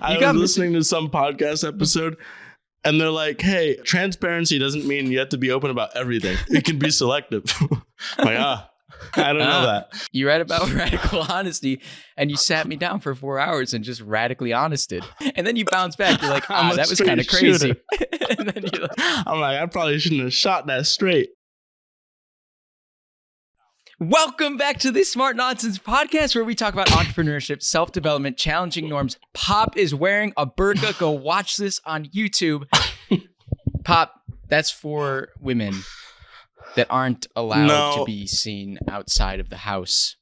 I was listening to some podcast episode and they're like, hey, transparency doesn't mean you have to be open about everything. It can be selective. I'm like, I don't know that. You read about radical honesty and you sat me down for 4 hours and just radically honested. And then you bounce back. You're like, that was kind of crazy. And then you're like, I'm like, I probably shouldn't have shot that straight. Welcome back to the Smart Nonsense podcast, where we talk about entrepreneurship, self-development, challenging norms. Pop is wearing a burqa. Go watch this on YouTube. Pop, that's for women that aren't allowed to be seen outside of the house.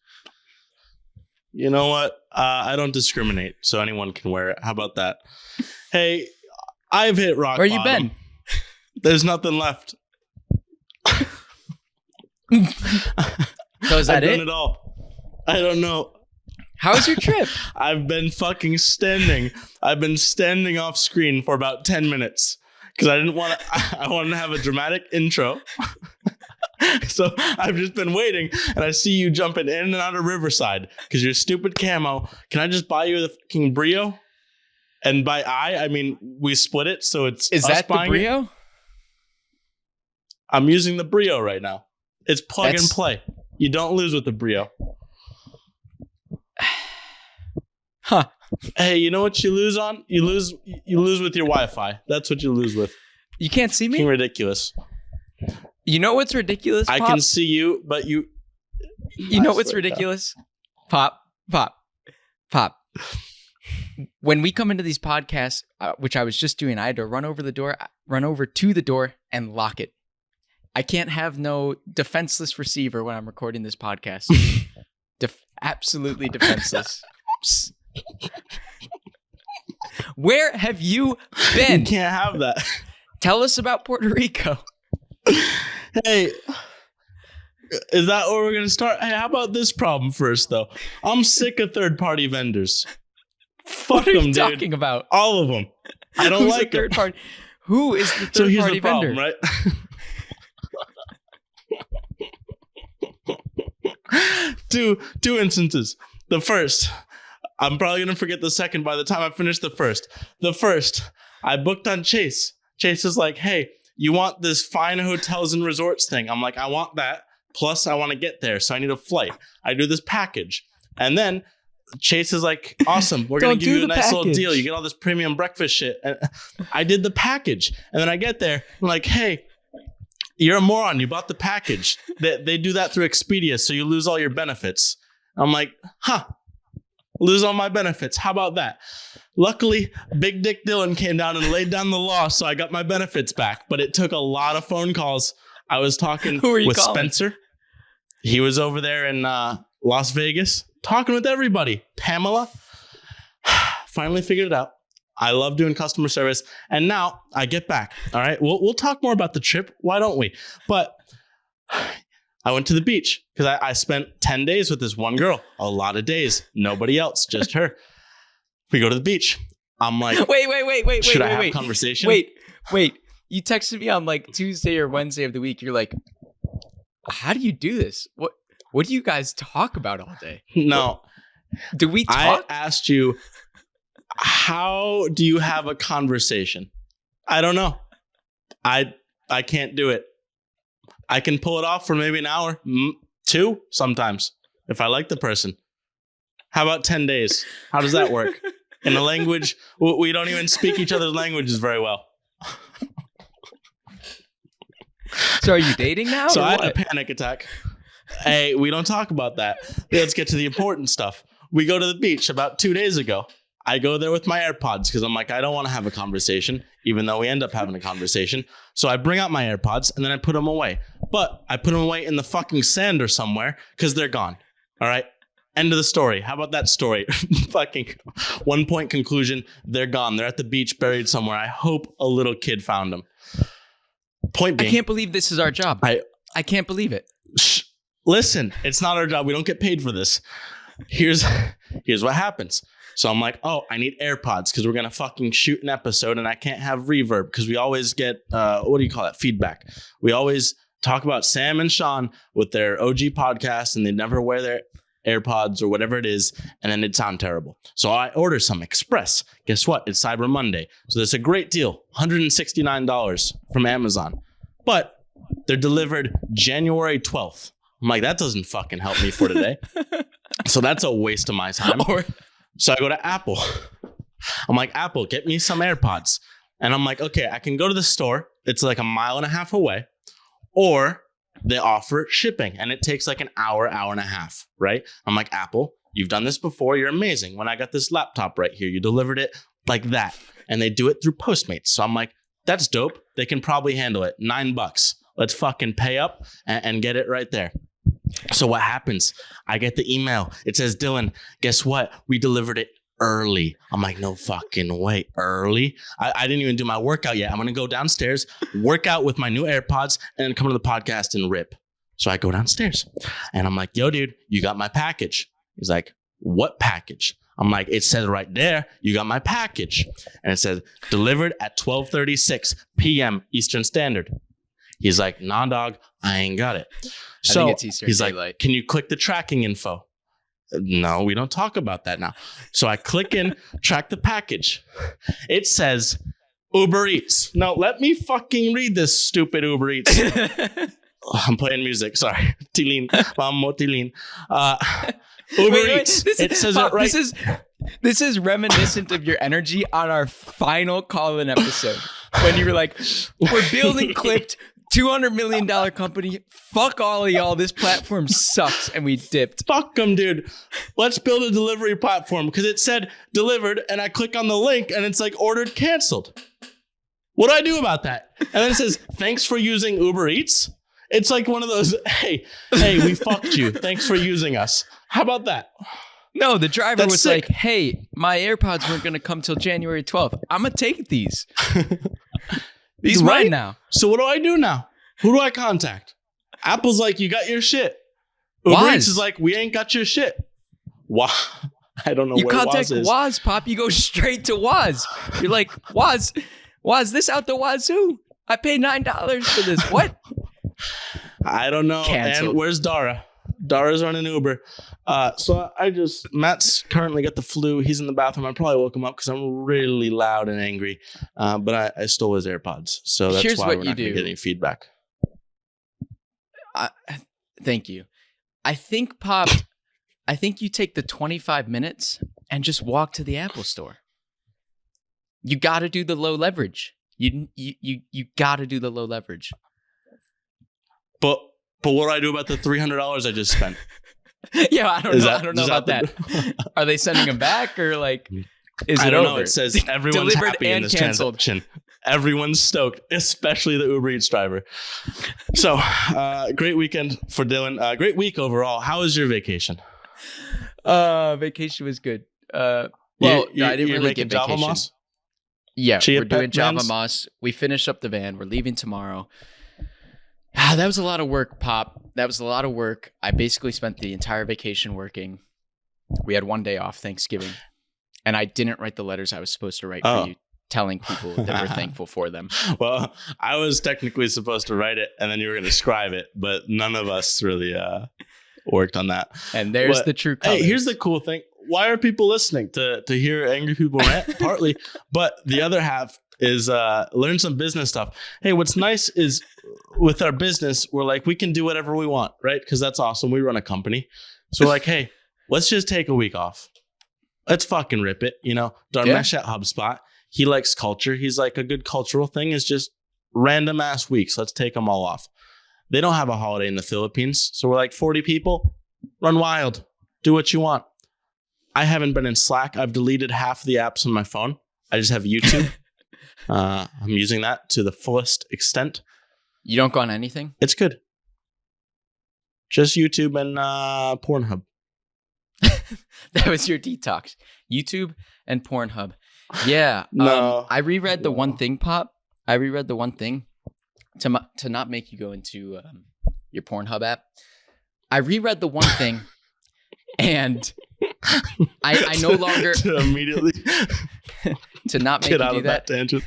You know what? I don't discriminate, so anyone can wear it. How about that? Hey, I've hit rock bottom. Where you been? There's nothing left. So is that I've done it all. I don't know. How was your trip? I've been fucking standing. I've been standing off screen for about 10 minutes because I didn't want to. I wanted to have a dramatic intro. So I've just been waiting, and I see you jumping in and out of Riverside because you're stupid camo. Can I just buy you the fucking Brio? And by I mean we split it, so it's is us that the Brio? It. I'm using the Brio right now. It's plug and play. You don't lose with the Brio. Huh. Hey, you know what you lose on? You lose with your Wi-Fi. That's what you lose with. You can't see me? Ridiculous. You know what's ridiculous, Pop? I can see you, but you... You know what's ridiculous? Pop. When we come into these podcasts, which I was just doing, I had to run over to the door and lock it. I can't have no defenseless receiver when I'm recording this podcast. Absolutely defenseless. Where have you been? You can't have that. Tell us about Puerto Rico. Hey, is that where we're going to start? Hey, how about this problem first, though? I'm sick of third-party vendors. Fuck them, dude. What are you talking about? All of them. I don't like third party. Who is the third-party vendor? Problem, right? Two instances. The first, I'm probably going to forget the second by the time I finish the first. The first, I booked on Chase. Chase is like, hey, you want this fine hotels and resorts thing? I'm like, I want that. Plus, I want to get there, so I need a flight. I do this package. And then Chase is like, awesome, we're going to give you a nice little deal. You get all this premium breakfast shit. And I did the package. And then I get there, I'm like, hey, you're a moron. You bought the package. They do that through Expedia, so you lose all your benefits. I'm like, lose all my benefits. How about that? Luckily, Big Dick Dylan came down and laid down the law, so I got my benefits back. But it took a lot of phone calls. I was talking with Spencer. He was over there in Las Vegas, talking with everybody. Pamela. Finally figured it out. I love doing customer service. And now I get back. All right. We'll talk more about the trip. Why don't we? But I went to the beach because I spent 10 days with this one girl. A lot of days. Nobody else, just her. We go to the beach. I'm like, wait. Should I have a conversation? Wait. You texted me on like Tuesday or Wednesday of the week. You're like, how do you do this? What do you guys talk about all day? No. Do we talk? I asked you, how do you have a conversation? I don't know. I can't do it. I can pull it off for maybe an hour, 2 sometimes, if I like the person. How about 10 days? How does that work? In a language, we don't even speak each other's languages very well. So are you dating now? So I had a panic attack. Hey, we don't talk about that. Let's get to the important stuff. We go to the beach about 2 days ago. I go there with my AirPods because I'm like, I don't want to have a conversation, even though we end up having a conversation. So I bring out my AirPods and then I put them away. But I put them away in the fucking sand or somewhere because they're gone. All right. End of the story. How about that story? Fucking 1 point conclusion. They're gone. They're at the beach buried somewhere. I hope a little kid found them. Point being, I can't believe this is our job. I can't believe it. Listen, it's not our job. We don't get paid for this. Here's what happens. So I'm like, oh, I need AirPods because we're going to fucking shoot an episode and I can't have reverb because we always get, what do you call it? Feedback. We always talk about Sam and Sean with their OG podcast and they never wear their AirPods or whatever it is, and then it'd sound terrible. So I order some express. Guess what? It's Cyber Monday. So that's a great deal, $169 from Amazon. But they're delivered January 12th. I'm like, that doesn't fucking help me for today. So that's a waste of my time. So I go to Apple. I'm like, Apple, get me some AirPods. And I'm like, okay, I can go to the store. It's like a mile and a half away. Or they offer shipping and it takes like an hour and a half, right? I'm like, Apple, you've done this before. You're amazing. When I got this laptop right here, you delivered it like that. And they do it through Postmates. So I'm like, that's dope. They can probably handle it. $9. Let's fucking pay up and get it right there. So what happens? I get the email. It says, Dylan, guess what? We delivered it early. I'm like, no fucking way. Early? I didn't even do my workout yet. I'm going to go downstairs, work out with my new AirPods, and then come to the podcast and rip. So I go downstairs and I'm like, yo, dude, you got my package. He's like, what package? I'm like, it says right there, you got my package. And it says delivered at 12:36 p.m. Eastern Standard. He's like, nah, dog, I ain't got it. So he's like, can you click the tracking info? No, we don't talk about that now. So I click in, track the package. It says Uber Eats. Now, let me fucking read this stupid Uber Eats. I'm playing music. Sorry. Tilin. Tilin. Uber Eats. It says it right. This is reminiscent of your energy on our final call-in episode when you were like, we're building Clipped, $200 million company. Fuck all of y'all. This platform sucks. And we dipped. Fuck them, dude. Let's build a delivery platform because it said delivered and I click on the link and it's like ordered canceled. What do I do about that? And then it says, thanks for using Uber Eats. It's like one of those, hey, we fucked you. Thanks for using us. How about that? No, the driver was sick. Like, hey, my AirPods weren't going to come till January 12th. I'm going to take these. These right? Mine now. So what do I do now? Who do I contact? Apple's like, you got your shit. Uber Eats is like, we ain't got your shit. Wow. I don't know you where contact Woz is. Woz, Pop. You go straight to Woz. You're like, Woz, this out the wazoo. I paid $9 for this. What? I don't know. Canceled. And where's Dara? Dara's running Uber. So Matt's currently got the flu. He's in the bathroom. I probably woke him up because I'm really loud and angry. But I stole his AirPods. So that's Here's why what we're you not going to get any feedback. Thank you. I think you take the 25 minutes and just walk to the Apple store. You got to do the low leverage. You got to do the low leverage. But what do I do about the $300 I just spent? Yeah, I don't know about that. Are they sending them back or like? Is I it don't over? know. It says everyone's Delivered happy in this canceled. transaction. Everyone's stoked, especially the Uber Eats driver. So, great weekend for Dylan. Great week overall. How was your vacation? Vacation was good. I didn't really get vacation. Java Moss? Yeah, we're doing Java Moss. We finished up the van. We're leaving tomorrow. That was a lot of work, Pop. That was a lot of work. I basically spent the entire vacation working. We had one day off, Thanksgiving. And I didn't write the letters I was supposed to write for you, telling people that we're thankful for them. Well, I was technically supposed to write it, and then you were going to scribe it, but none of us really worked on that. And there's the true colors. Hey, here's the cool thing. Why are people listening? To hear angry people rant? Partly. But the other half is learn some business stuff. Hey, what's nice is with our business, we're like, we can do whatever we want, right? Because that's awesome. We run a company. So we're like, hey, let's just take a week off. Let's fucking rip it. Dharmesh at HubSpot, he likes culture. He's like, a good cultural thing is just random ass weeks. Let's take them all off. They don't have a holiday in the Philippines. So we're like 40 people, run wild, do what you want. I haven't been in Slack. I've deleted half the apps on my phone. I just have YouTube. I'm using that to the fullest extent. You don't go on anything? It's good. Just YouTube and Pornhub. That was your detox. YouTube and Pornhub. Yeah. No. I reread the one thing, Pop. I reread the one thing to not make you go into your Pornhub app. I reread the one thing and I no longer to immediately to not make get you out do of that tangent.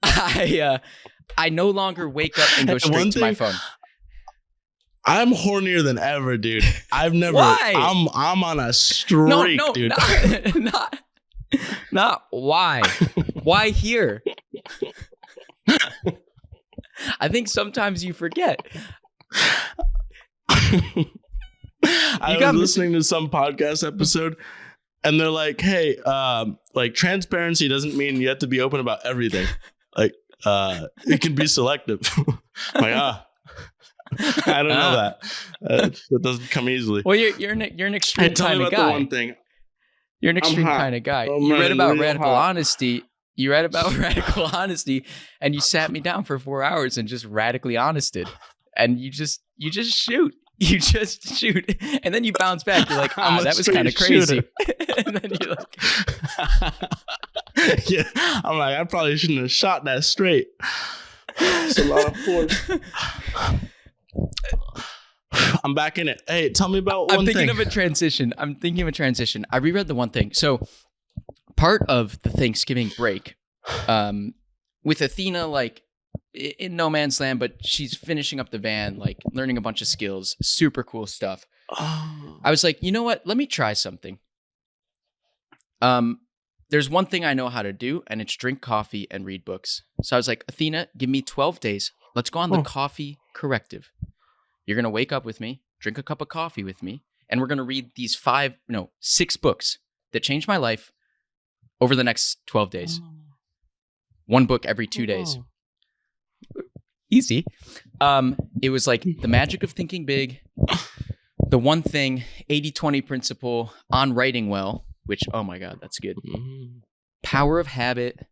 I no longer wake up and go straight to my phone. I'm hornier than ever, dude. I've never. Why? I'm on a streak, No, dude. not why. Why here? I think sometimes you forget. I was listening to some podcast episode, and they're like, "Hey, like transparency doesn't mean you have to be open about everything. Like, it can be selective." I'm like, I don't know that. That doesn't come easily. Well, you're an extreme kind of guy. The one thing. You're an extreme kind of guy. You read about radical honesty. You read about radical honesty, and you sat me down for 4 hours and just radically honested. And you just shoot. You just shoot, and then you bounce back. You're like, that was kind of crazy. And then you're like, yeah. I'm like, I probably shouldn't have shot that straight. It's a lot of force. I'm back in it. Hey, tell me about one thing. I'm thinking of a transition. I reread the one thing. So part of the Thanksgiving break, with Athena, like in no man's land, but she's finishing up the van, like learning a bunch of skills, super cool stuff. I was like, you know what? Let me try something. There's one thing I know how to do, and it's drink coffee and read books. So I was like, Athena, give me 12 days. Let's go on the coffee corrective. You're going to wake up with me, drink a cup of coffee with me, and we're going to read these 6 books that changed my life over the next 12 days. One book every 2 days. Easy. It was like The Magic of Thinking Big, The One Thing, 80-20 Principle, On Writing Well, which, oh my God, that's good. Power of Habit,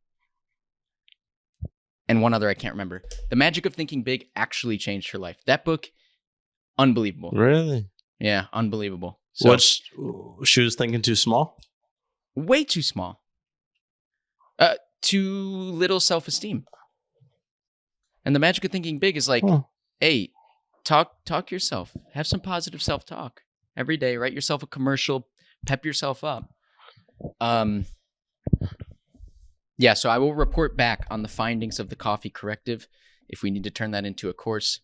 and one other I can't remember. The Magic of Thinking Big actually changed her life. That book, unbelievable. Really? Yeah, unbelievable. So, she was thinking too small? Way too small. Too little self-esteem. And the magic of thinking big is like, hey, talk yourself. Have some positive self-talk every day. Write yourself a commercial. Pep yourself up. Yeah, so I will report back on the findings of the coffee corrective if we need to turn that into a course.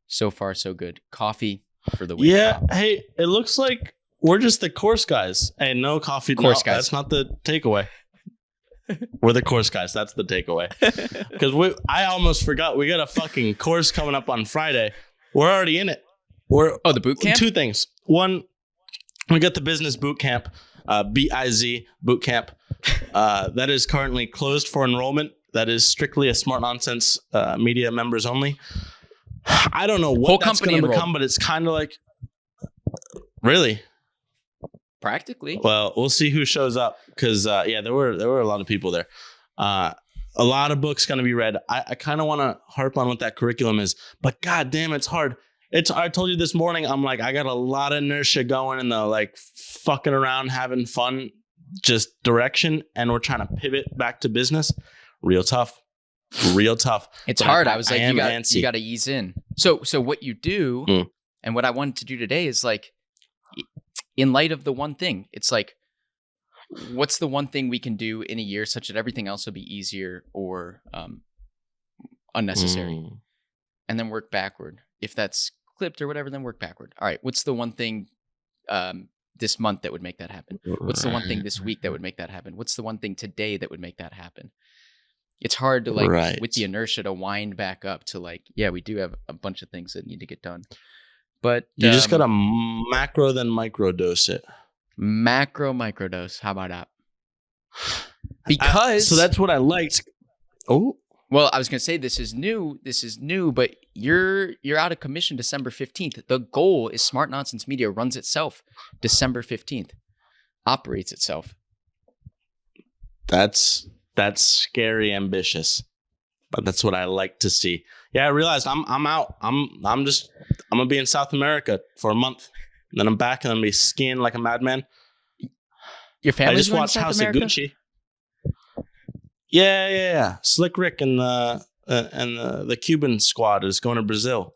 So far, so good. Coffee for the win. Yeah, hey, it looks like we're just the course guys. Hey, no coffee. Course guys. That's not the takeaway. We're the course guys. That's the takeaway. Because I almost forgot. We got a fucking course coming up on Friday. We're already in it. The boot camp? 2 things. One, we got the business boot camp, BIZ boot camp. That is currently closed for enrollment. That is strictly a Smart Nonsense media members only. I don't know what that's going to become, but it's kind of like, really? Practically. Well, we'll see who shows up because, there were a lot of people there. A lot of books going to be read. I kind of want to harp on what that curriculum is, but God damn, it's hard. I told you this morning, I'm like, I got a lot of inertia going in the like fucking around, having fun, just direction. And we're trying to pivot back to business. Real tough. It's hard. I was like, you got to ease in. So what you do and what I wanted to do today is like, in light of the one thing, it's like, what's the one thing we can do in a year such that everything else will be easier or unnecessary? And then work backward. If that's clipped or whatever, then work backward. All right, what's the one thing this month that would make that happen? What's the one thing this week that would make that happen? What's the one thing today that would make that happen? It's hard to with the inertia to wind back up to like, yeah, we do have a bunch of things that need to get done. But you just got to macro then micro dose it. Microdose. How about that? Because so that's what I liked. Oh, well, I was going to say this is new, but you're out of commission December 15th. The goal is Smart Nonsense Media runs itself December 15th, operates itself. That's scary ambitious, but that's what I like to see. Yeah, I realized I'm out. I'm gonna be in South America for a month, and then I'm back and I'm gonna be skiing like a madman. Your family? I just watched House of Gucci. Yeah. Slick Rick and the Cuban squad is going to Brazil.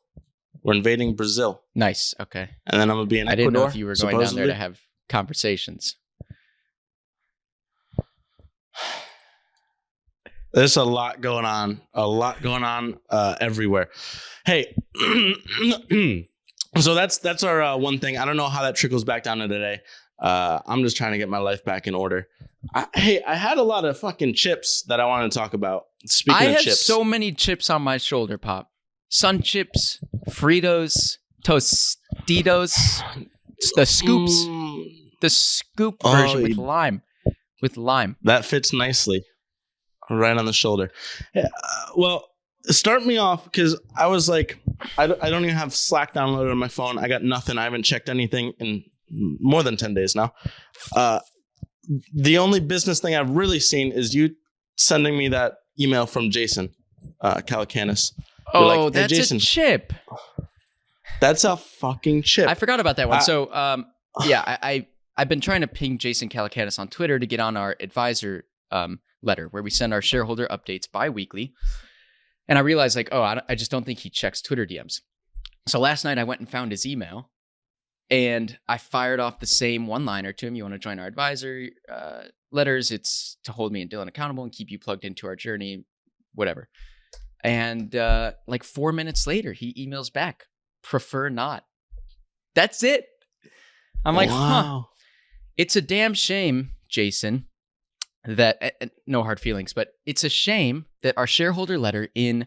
We're invading Brazil. Nice. Okay. And then I'm gonna be in Ecuador. I didn't know if you were going down there to have conversations. There's a lot going on everywhere. Hey, So that's our one thing. I don't know how that trickles back down to today. I'm just trying to get my life back in order. I had a lot of fucking chips that I want to talk about. Speaking of have chips, so many chips on my shoulder, Pop. Sun chips, Fritos, Tostitos, the scoops, the scoop version with lime. With lime. That fits nicely. Right on the shoulder. Well, start me off because I was like, I don't even have Slack downloaded on my phone. I got nothing. I haven't checked anything in more than 10 days now. The only business thing I've really seen is you sending me that email from Jason Calacanis. Oh, like, hey, that's Jason, a chip. That's a fucking chip. I forgot about that one. So, I've been trying to ping Jason Calacanis on Twitter to get on our advisor letter where we send our shareholder updates bi-weekly. And I realized I just don't think he checks Twitter DMs. So last night I went and found his email and I fired off the same one-liner to him. You want to join our advisor letters? It's to hold me and Dylan accountable and keep you plugged into our journey, whatever. And 4 minutes later, he emails back, prefer not. That's it. I'm like, wow. It's a damn shame, Jason, that no hard feelings, but it's a shame that our shareholder letter in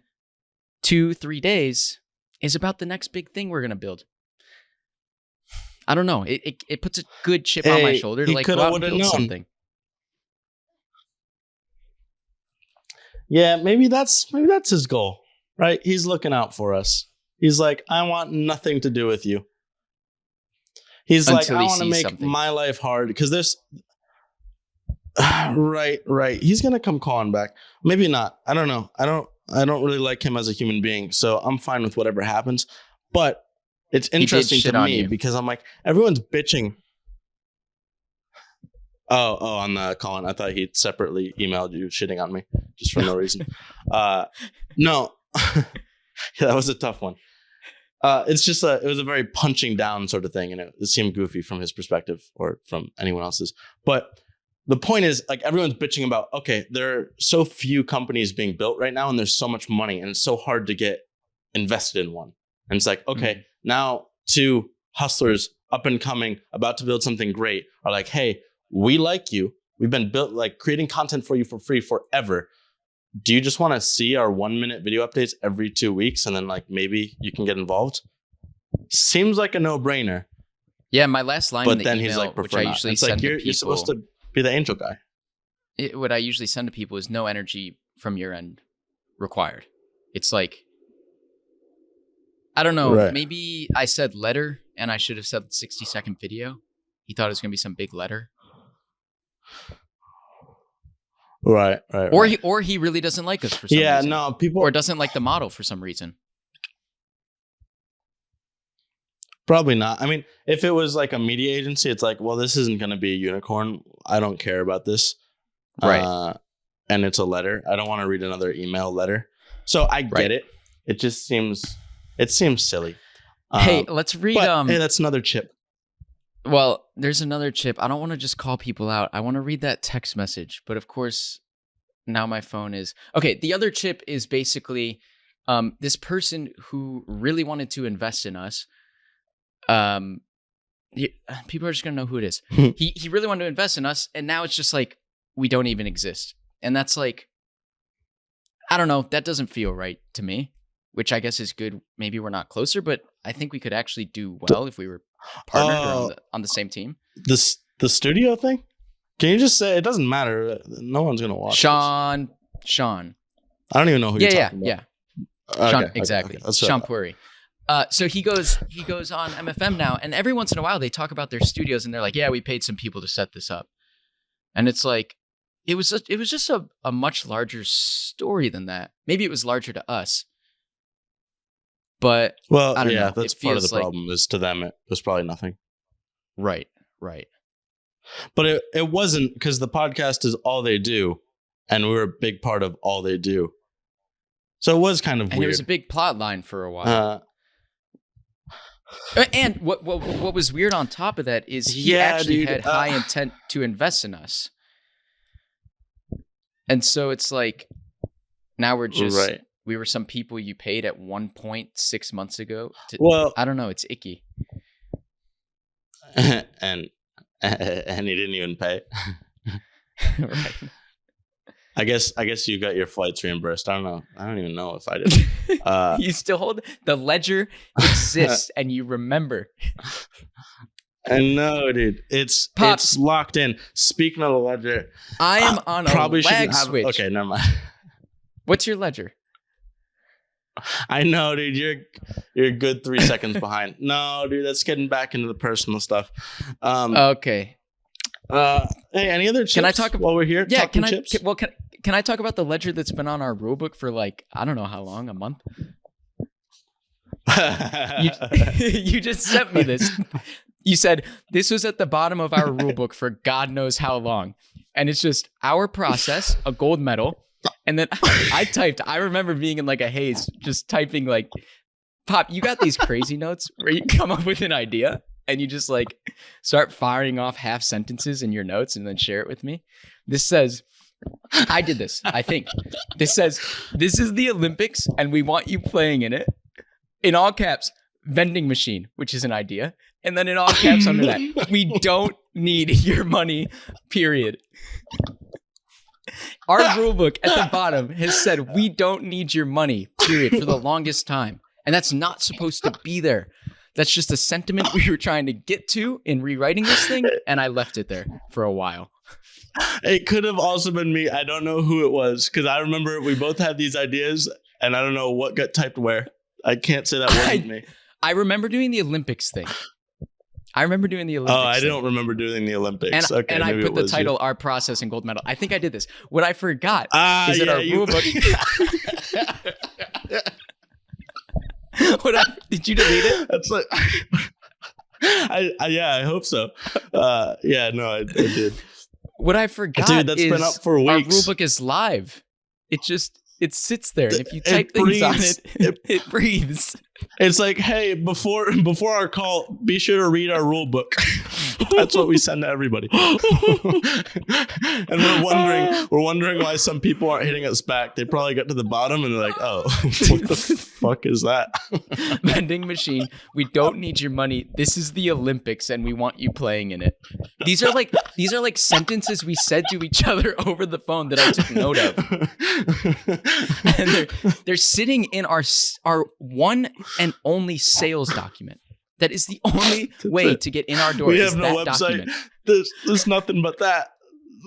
2-3 days is about the next big thing we're going to build. I don't know. It puts a good chip on my shoulder to go out and build something. Yeah, maybe that's his goal, right? He's looking out for us. He's like, I want nothing to do with you. He's like, I want to make my life hard because there's right. He's gonna come calling back. Maybe not. I don't know. I don't really like him as a human being, so I'm fine with whatever happens. But it's interesting to me because I'm like, everyone's bitching. Oh, on the Colin. I thought he separately emailed you shitting on me just for no reason. No, yeah, that was a tough one. It's just it was a very punching down sort of thing, and it seemed goofy from his perspective or from anyone else's. But the point is, everyone's bitching about, okay, there are so few companies being built right now, and there's so much money, and it's so hard to get invested in one. And it's like, okay, now two hustlers up and coming, about to build something great, are like, hey, we like you. We've been built creating content for you for free forever. Do you just want to see our 1-minute video updates every 2 weeks and then maybe you can get involved? Seems like a no-brainer. Yeah, my last line in the email, he's like, which I usually send to people, you're supposed to be the angel guy. What I usually send to people is no energy from your end required. It's like, I don't know, right. Maybe I said letter and I should have said 60-second video. He thought it was going to be some big letter. Right. Or he really doesn't like us for some reason. Yeah, no, people... Or doesn't like the model for some reason. Probably not. I mean, if it was like a media agency, it's like, well, this isn't going to be a unicorn. I don't care about this. Right. And it's a letter. I don't want to read another email letter. So I get it. It just seems silly. Hey, let's read. Hey, that's another chip. Well, there's another chip. I don't want to just call people out. I want to read that text message. But of course, now my phone is... Okay, the other chip is basically this person who really wanted to invest in us. People are just going to know who it is. He really wanted to invest in us. And now it's just like, we don't even exist. And that's like, I don't know. That doesn't feel right to me, which I guess is good. Maybe we're not closer, but I think we could actually do well if we were partnered or on the same team. The studio thing? Can you just say it doesn't matter? No one's gonna watch. Sean. I don't even know who you're talking about. Yeah. Okay, Sean, exactly. Okay. Sean Puri. So he goes on MFM now, and every once in a while they talk about their studios, and they're like, "Yeah, we paid some people to set this up," and it's like, it was just a much larger story than that. Maybe it was larger to us. But I don't know. That's part of the problem. Is to them it was probably nothing. Right. But it wasn't, because the podcast is all they do, and we were a big part of all they do. So it was kind of weird. And it was a big plot line for a while. And what was weird on top of that is he actually had high intent to invest in us. And so it's like, now we're just we were some people you paid at one point 6 months ago. Well, I don't know. It's icky. and he didn't even pay. Right. I guess you got your flights reimbursed. I don't know. I don't even know if I did. You still hold the ledger exists and you remember. I know, dude. It's locked in. Speaking of the ledger, I am on a lag switch. Okay, never mind. What's your ledger? I know, dude. You're a good 3 seconds behind. No, dude, that's getting back into the personal stuff. Okay. Hey, any other chips? Can I talk while we're here? Yeah. Talking chips? Can I talk about the ledger that's been on our rulebook for like I don't know how long, a month? You just sent me this. You said this was at the bottom of our rulebook for God knows how long, and it's just our process, a gold medal. And then I remember being in like a haze, just typing like, Pop, you got these crazy notes where you come up with an idea and you just like start firing off half sentences in your notes and then share it with me. This says, I did this, I think. This says, this is the Olympics and we want you playing in it. In all caps, vending machine, which is an idea. And then in all caps under that, we don't need your money, period. Our rulebook at the bottom has said we don't need your money, period, for the longest time. And that's not supposed to be there. That's just a sentiment we were trying to get to in rewriting this thing, and I left it there for a while. It could have also been me. I don't know who it was, because I remember we both had these ideas, and I don't know what got typed where. I can't say that wasn't me. I remember doing the Olympics thing. Oh, I don't remember doing the Olympics. And I put the title, Our Process and Gold Medal. I think I did this. What I forgot is that our rulebook... Did you delete it? That's like... I hope so. I did. What I forgot that's been up for weeks. Our rulebook is live. It sits there, and if you type things on it breathes. It's like, hey, before our call, be sure to read our rule book. That's what we send to everybody. And we're wondering why some people aren't hitting us back. They probably got to the bottom and they're like, oh, what the fuck is that? Vending machine. We don't need your money. This is the Olympics and we want you playing in it. These are like sentences we said to each other over the phone that I took note of. And they're sitting in our one and only sales document. That is the only way to get in our door. We have no website. There's nothing but that.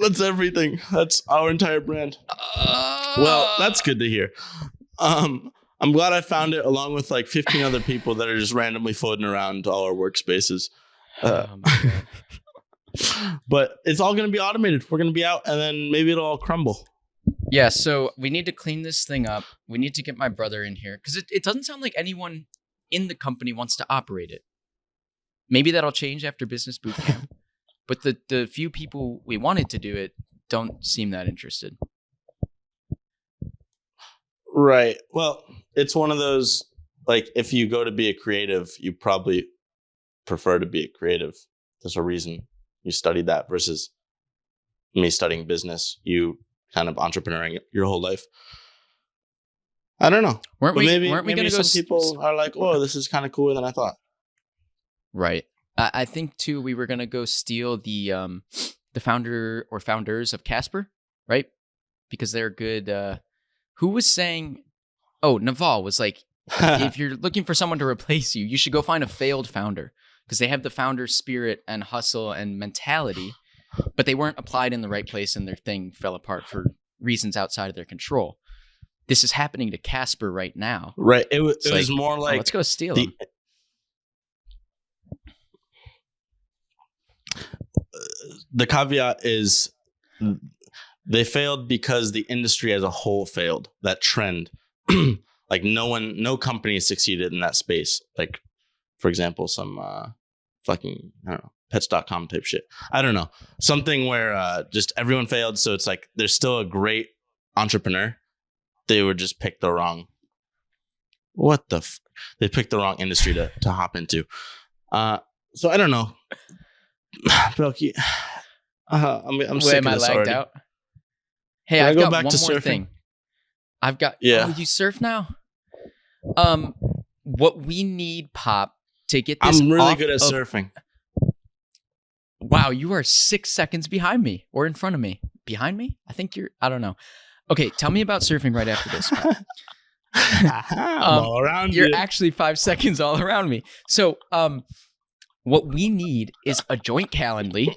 That's everything. That's our entire brand. Well, that's good to hear. I'm glad I found it along with like 15 other people that are just randomly floating around all our workspaces. Oh my God. But it's all going to be automated. We're going to be out and then maybe it'll all crumble. Yeah, so we need to clean this thing up. We need to get my brother in here because it doesn't sound like anyone in the company wants to operate it. Maybe that'll change after business boot camp. But the few people we wanted to do it don't seem that interested. Right. Well, it's one of those, like, if you go to be a creative, you probably prefer to be a creative. There's a reason you studied that versus me studying business. You kind of entrepreneuring your whole life. I don't know. Maybe some people are like, "Oh, this is kind of cooler than I thought." Right. I think too. We were gonna go steal the founder or founders of Casper, right? Because they're good. Who was saying? Oh, Naval was like, if you're looking for someone to replace you, you should go find a failed founder because they have the founder spirit and hustle and mentality, but they weren't applied in the right place and their thing fell apart for reasons outside of their control. This is happening to Casper right now. Right. It was more like, let's go steal him. The caveat is they failed because the industry as a whole failed. That trend, like no company succeeded in that space. Like, for example, some fucking, I don't know, pets.com type shit. I don't know. Something where just everyone failed. So it's like, there's still a great entrepreneur. They would just pick the wrong, they picked the wrong industry to hop into. So I don't know. Belky, I'm sick of this already. Out? Hey, I've got one more thing. I've got. Yeah. Oh, you surf now? What we need, Pop, to get this. I'm really good at surfing. Wow, you are 6 seconds behind me or in front of me. Behind me? I think you're. I don't know. Okay, tell me about surfing right after this. All around you're you. actually 5 seconds all around me. So, what we need is a joint Calendly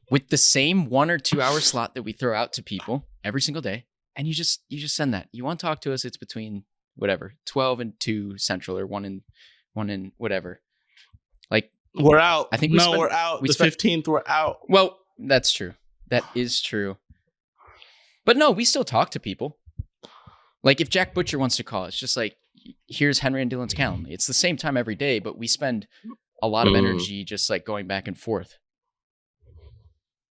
with the same 1 or 2 hour slot that we throw out to people every single day, and you just send that. You want to talk to us? It's between whatever 12 and 2 Central or 1 and whatever. Like we're out. I think we're out. The 15th, we're out. Well, that's true. That is true. But no, we still talk to people. Like if Jack Butcher wants to call, it's just like, here's Henry and Dylan's Calendly. It's the same time every day, but we spend a lot of energy just like going back and forth.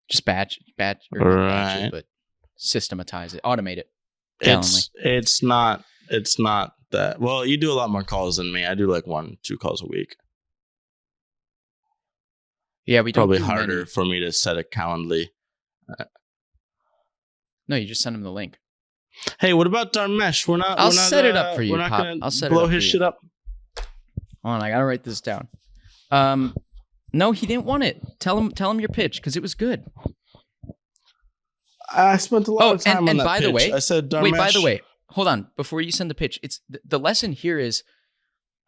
Just batch, but systematize it, automate it. Calendly. It's not that. Well, you do a lot more calls than me. I do like 1-2 calls a week. Yeah, we don't probably do harder many. for me to set a Calendly. No, you just send him the link. Hey, what about Dharmesh? I'll set it up for you, We're not Pop. gonna I'll set blow it up his for shit you. up. Hold on, I gotta write this down. No, he didn't want it. Tell him your pitch because it was good. I spent a lot of time on and that by pitch. the way, I said Dharmesh. wait. By the way, hold on. Before you send the pitch, it's the lesson here is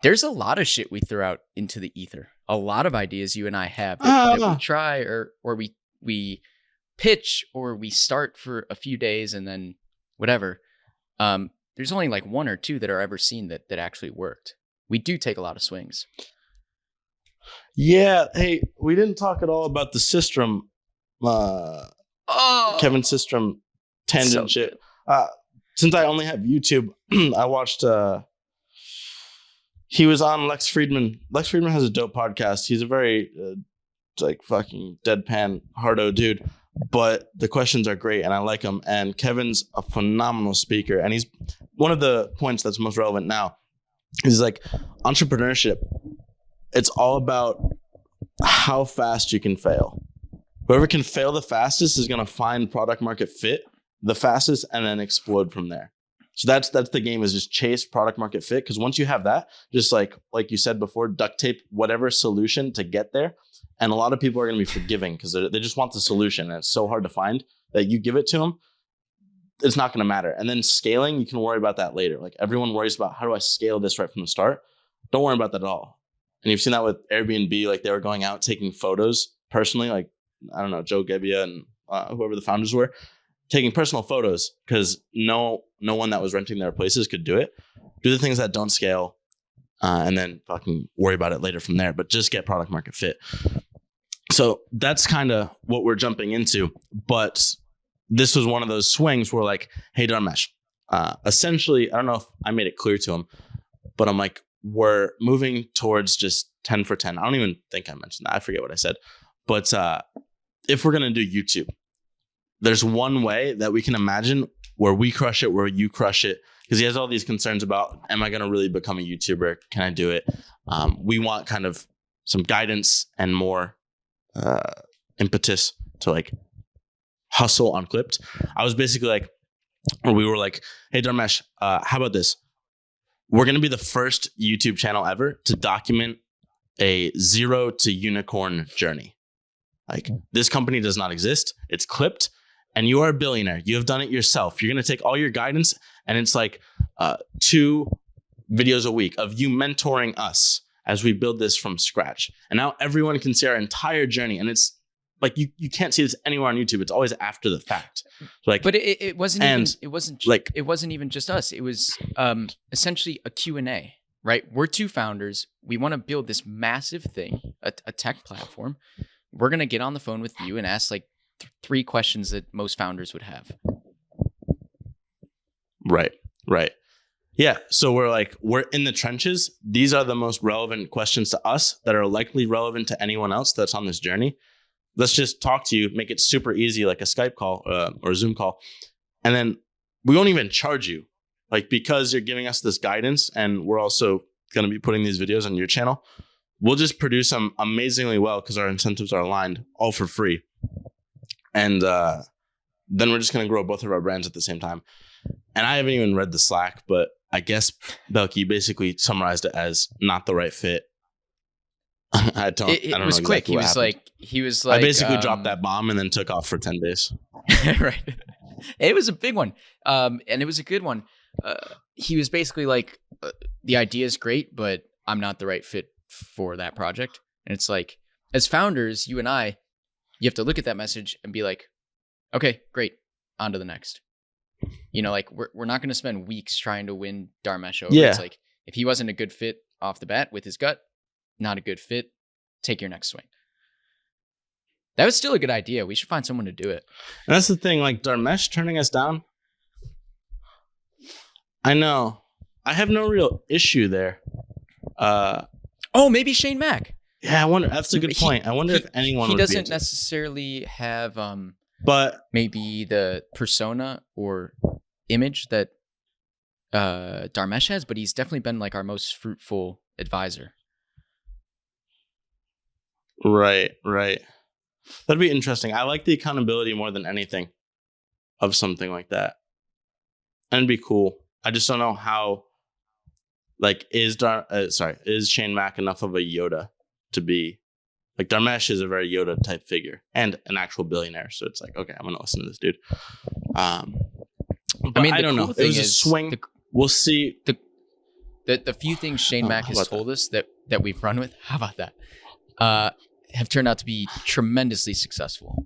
there's a lot of shit we throw out into the ether. A lot of ideas you and I have that we try or we pitch or we start for a few days and then whatever. There's only like 1 or 2 that are ever seen that actually worked. We do take a lot of swings. Yeah. Hey, we didn't talk at all about the Systrom, Kevin Systrom tangent shit. Since I only have YouTube, I watched. He was on Lex Friedman. Lex Friedman has a dope podcast. He's a very like fucking deadpan hardo dude, but the questions are great and I like him. And Kevin's a phenomenal speaker, and he's one of the points that's most relevant now. Is like entrepreneurship. It's all about how fast you can fail. Whoever can fail the fastest is going to find product market fit the fastest and then explode from there. So that's the game, is just chase product market fit. Because once you have that, just like you said before, duct tape whatever solution to get there. And a lot of people are going to be forgiving because they just want the solution. And it's so hard to find that you give it to them. It's not going to matter. And then scaling, you can worry about that later. Like everyone worries about, how do I scale this right from the start? Don't worry about that at all. And you've seen that with Airbnb. Like they were going out taking photos personally. Like, I don't know, Joe Gebbia and whoever the founders were, taking personal photos because no one that was renting their places could do it. Do the things that don't scale and then fucking worry about it later from there. But just get product market fit. So that's kind of what we're jumping into. But this was one of those swings where like, hey, Dharmesh, essentially, I don't know if I made it clear to him, but I'm like, we're moving towards just 10 for 10. I don't even think I mentioned that. I forget what I said. But if we're going to do YouTube, there's one way that we can imagine where we crush it, where you crush it. Because he has all these concerns about, am I going to really become a YouTuber? Can I do it? We want kind of some guidance and more impetus to like hustle on Clipped. I was basically like, or we were like, hey, Dharmesh, how about this? We're going to be the first YouTube channel ever to document a 0 to unicorn journey. Like this company does not exist. It's Clipped. And you are a billionaire. You have done it yourself. You're going to take all your guidance, and it's like 2 videos a week of you mentoring us as we build this from scratch. And now everyone can see our entire journey. And it's like you can't see this anywhere on YouTube. It's always after the fact. Like, but it wasn't even just us. It was essentially a Q&A, right? We're 2 founders. We want to build this massive thing, a tech platform. We're going to get on the phone with you and ask like 3 questions that most founders would have. Right. Yeah. So we're in the trenches. These are the most relevant questions to us that are likely relevant to anyone else that's on this journey. Let's just talk to you, make it super easy, like a Skype call or a Zoom call. And then we won't even charge you, like, because you're giving us this guidance and we're also going to be putting these videos on your channel. We'll just produce them amazingly well because our incentives are aligned, all for free. And then we're just going to grow both of our brands at the same time. And I haven't even read the Slack, but I guess Belky basically summarized it as not the right fit. I don't know was quick. exactly He was like, I basically dropped that bomb and then took off for 10 days. Right. It was a big one. And it was a good one. He was basically like, the idea is great, but I'm not the right fit for that project. And it's like, as founders, you and I, you have to look at that message and be like, okay, great. On to the next. You know, like we're not going to spend weeks trying to win Dharmesh over. Yeah. It's like, if he wasn't a good fit off the bat with his gut, not a good fit, take your next swing. That was still a good idea. We should find someone to do it. And that's the thing, like Dharmesh turning us down. I know. I have no real issue there. Maybe Shane Mack. Yeah, I wonder. That's a good point. I wonder if anyone he would doesn't be necessarily have but maybe the persona or image that Dharmesh has, but he's definitely been like our most fruitful advisor. Right. That'd be interesting. I like the accountability more than anything of something like that. And it'd be cool. I just don't know how, like, is Shane Mack enough of a Yoda to be, like, Dharmesh is a very Yoda type figure and an actual billionaire. So it's like, okay, I'm going to listen to this dude. But I mean, I don't know. It was a swing. We'll see. The few things Shane Mack has told us that we've run with, how about that? Have turned out to be tremendously successful.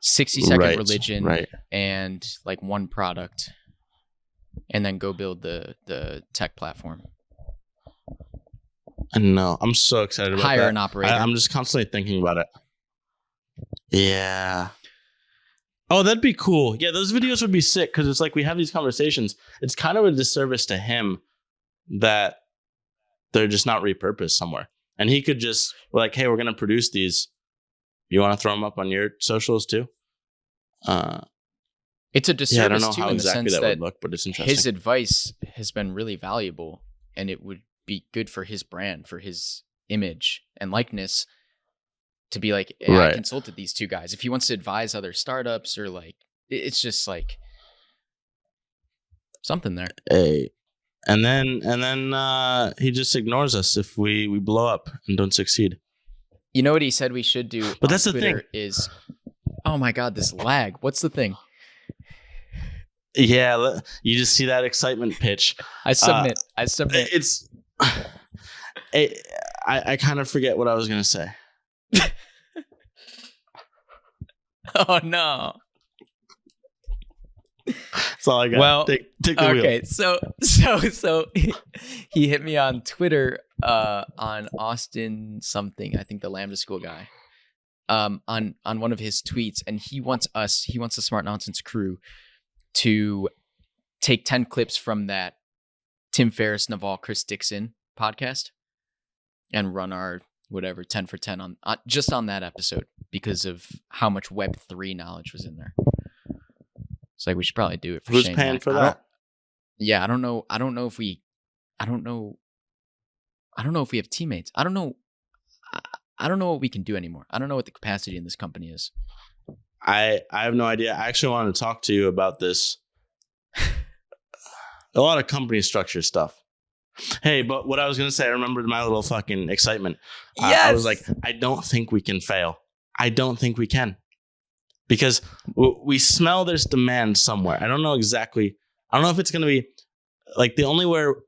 60-second religion and like one product, and then go build the tech platform. I know. I'm so excited about that. Hire an operator. I'm just constantly thinking about it. Yeah. Oh, that'd be cool. Yeah, those videos would be sick because it's like we have these conversations. It's kind of a disservice to him that they're just not repurposed somewhere. And he could just, like, hey, we're going to produce these. You want to throw them up on your socials too? It's a disservice I don't know too, how in exactly the sense that would look, but it's interesting. His advice has been really valuable, and it would be good for his brand, for his image and likeness, to be like, hey, I consulted these two guys. If he wants to advise other startups or like, it's just like something there. Hey. And then he just ignores us if we blow up and don't succeed. You know what he said we should do? But that's Twitter the thing. Is, oh my God, this lag. What's the thing? Yeah, you just see that excitement pitch. I submit. It's. I kind of forget what I was gonna say. Oh no. That's all I got. Well, take the wheel. Okay, so he hit me on Twitter on Austin something, I think the Lambda School guy, on one of his tweets, and he wants the Smart Nonsense crew to take 10 clips from that Tim Ferriss, Naval, Chris Dixon podcast and run our whatever 10 for 10 on just on that episode because of how much Web3 knowledge was in there. It's like we should probably do it for Who's Shane paying Mack. for that? I don't know if we have teammates. I don't know what we can do anymore. I don't know what the capacity in this company is. I have no idea. I actually wanted to talk to you about this. A lot of company structure stuff. Hey, but what I was going to say, I remembered my little fucking excitement. Yes! I was like, I don't think we can fail. I don't think we can. Because we smell there's demand somewhere. I don't know exactly. I don't know if it's going to be like the only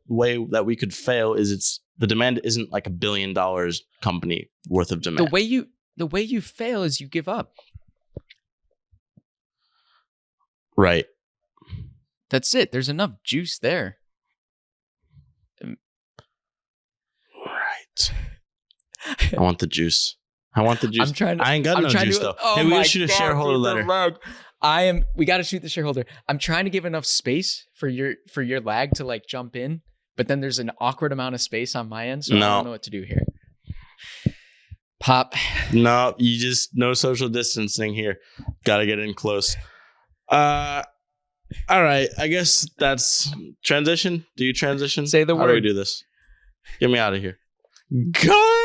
way that we could fail is the demand isn't like $1 billion company worth of demand. The way you fail is you give up. Right. That's it. There's enough juice there. Right. I want the juice. I ain't got no juice though. Oh, hey, we gotta shoot a shareholder letter. We gotta shoot the shareholder. I'm trying to give enough space for your lag to like jump in, but then there's an awkward amount of space on my end, so I don't know what to do here. Pop. No, you just no social distancing here. Gotta get in close. All right. I guess that's transition. Do you transition? Say the word. How do we do this? Get me out of here. Go!